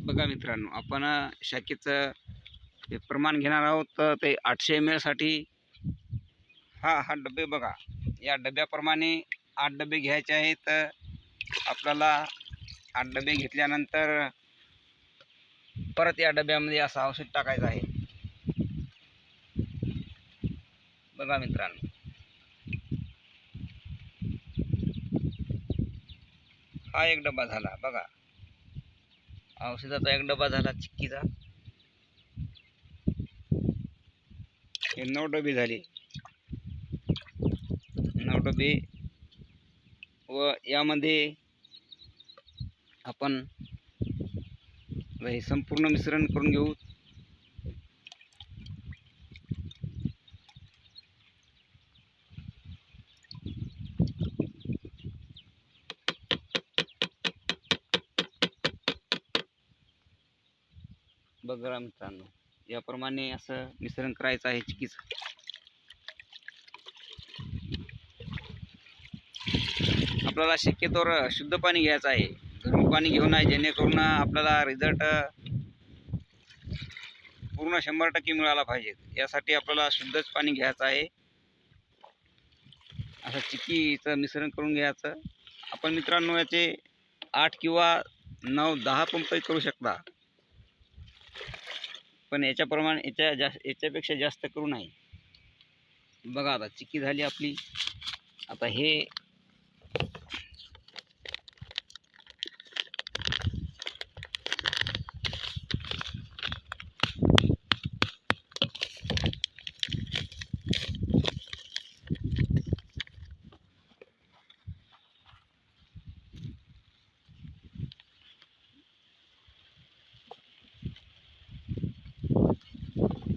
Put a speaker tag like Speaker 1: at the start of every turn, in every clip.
Speaker 1: बघा मित्रांनो, आपण शाखेचं ते प्रमाण घेणार आहोत. तर ते 800 ml साठी हा डबे बघा. या डब्याप्रमाणे 8 डबे घ्यायचे आहेत. आपल्याला 8 डबे घेतल्यानंतर परत या डब्यामध्ये असं औषध टाकायचं आहे. बघा मित्रांनो, हा एक डबा झाला बघा. औषधाचा एक डबा झाला चिक्कीचा. हे 9 डबे झाले. 9 डबे व यामध्ये आपण हे संपूर्ण मिश्रण करून घेऊ. बघा मित्रांनो, याप्रमाणे असं मिश्रण करायचं आहे चिक्कीचं. आपल्याला शक्यतोवर शुद्ध पाणी घ्यायचं आहे, गरम पाणी घेऊ नये, जेणेकरून आपल्याला रिझल्ट पूर्ण 100% मिळाला पाहिजे. यासाठी आपल्याला शुद्धच पाणी घ्यायचं आहे. असं चिक्कीचं मिश्रण करून घ्यायचं. आपण मित्रांनो याचे 8 किंवा 9-10 पंप करू शकता, पण याच्याप्रमाणे याच्यापेक्षा जास्त करू नये. बघा आता चिक्की झाली आपली. आता हे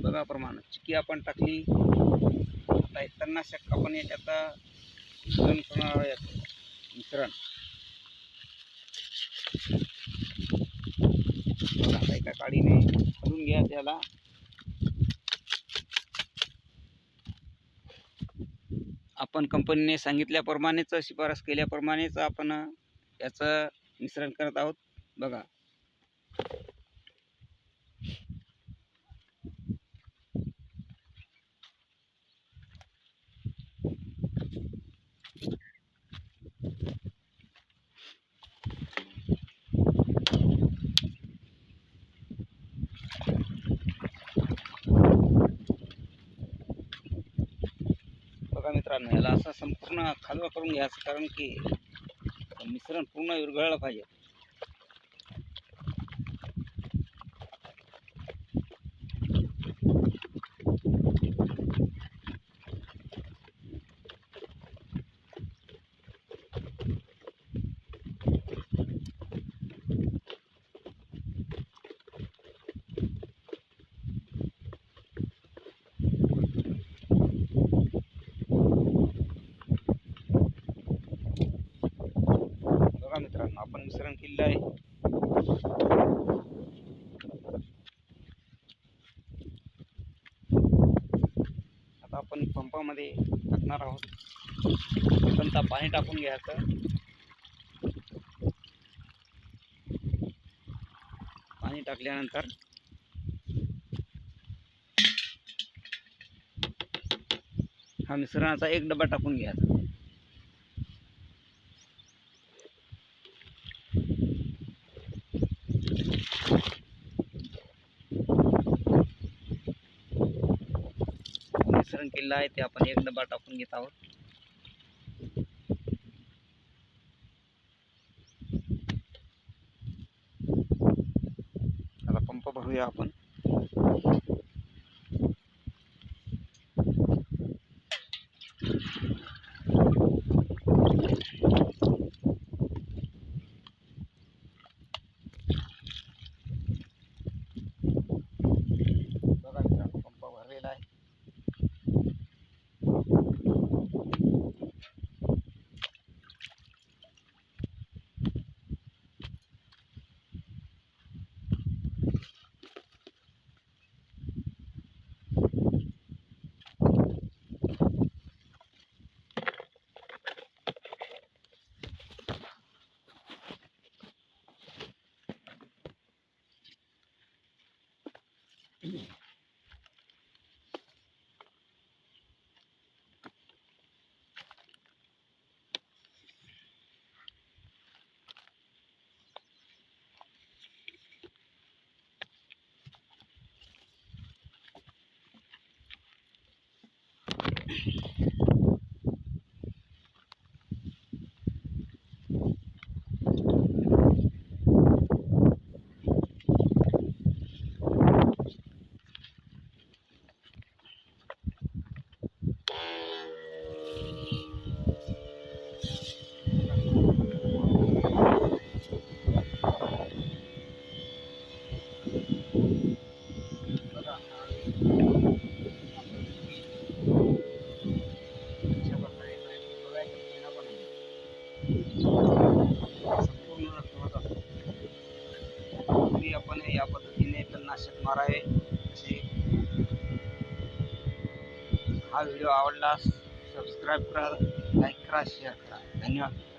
Speaker 1: बघा प्रमाण चिक्की आपण टाकली. आता तणनाशक आपण याच्यात मिश्रण करणार आहोत. मिश्रण बघा, एका काडीने करून घ्या त्याला. आपण कंपनीने सांगितल्याप्रमाणेच, शिफारस केल्याप्रमाणेच आपण याचं मिश्रण करत आहोत. बघा बघा मित्रांनो, याला असं संपूर्ण खालवा करून घ्यायचं, कारण की मिश्रण पूर्ण विरघळलं पाहिजे. बघा मित्रांनो, आपण मिश्रण केलेलं आहे. आता आपण पंपामध्ये टाकणार आहोत. प्रथमतः पाणी टाकून घ्यायचं. पाणी टाकल्यानंतर हा मिश्रणाचा एक डबा टाकून घ्यायचा. मिश्रण केलेलं आहे ते आपण एक डबा टाकून घेत आहोत. आता पंप भरूया आपण. बघा मित्रांनो, पंप भरलेला आहे. बघा, अशा प्रकारे बघायचं महिना पण संपूर्ण रक्तवात असतो. तरी आपण या पद्धतीने तणनाशक मारावे. असे हा व्हिडिओ आवडल्यास सबस्क्राईब करा, लाईक करा, शेअर करा. धन्यवाद.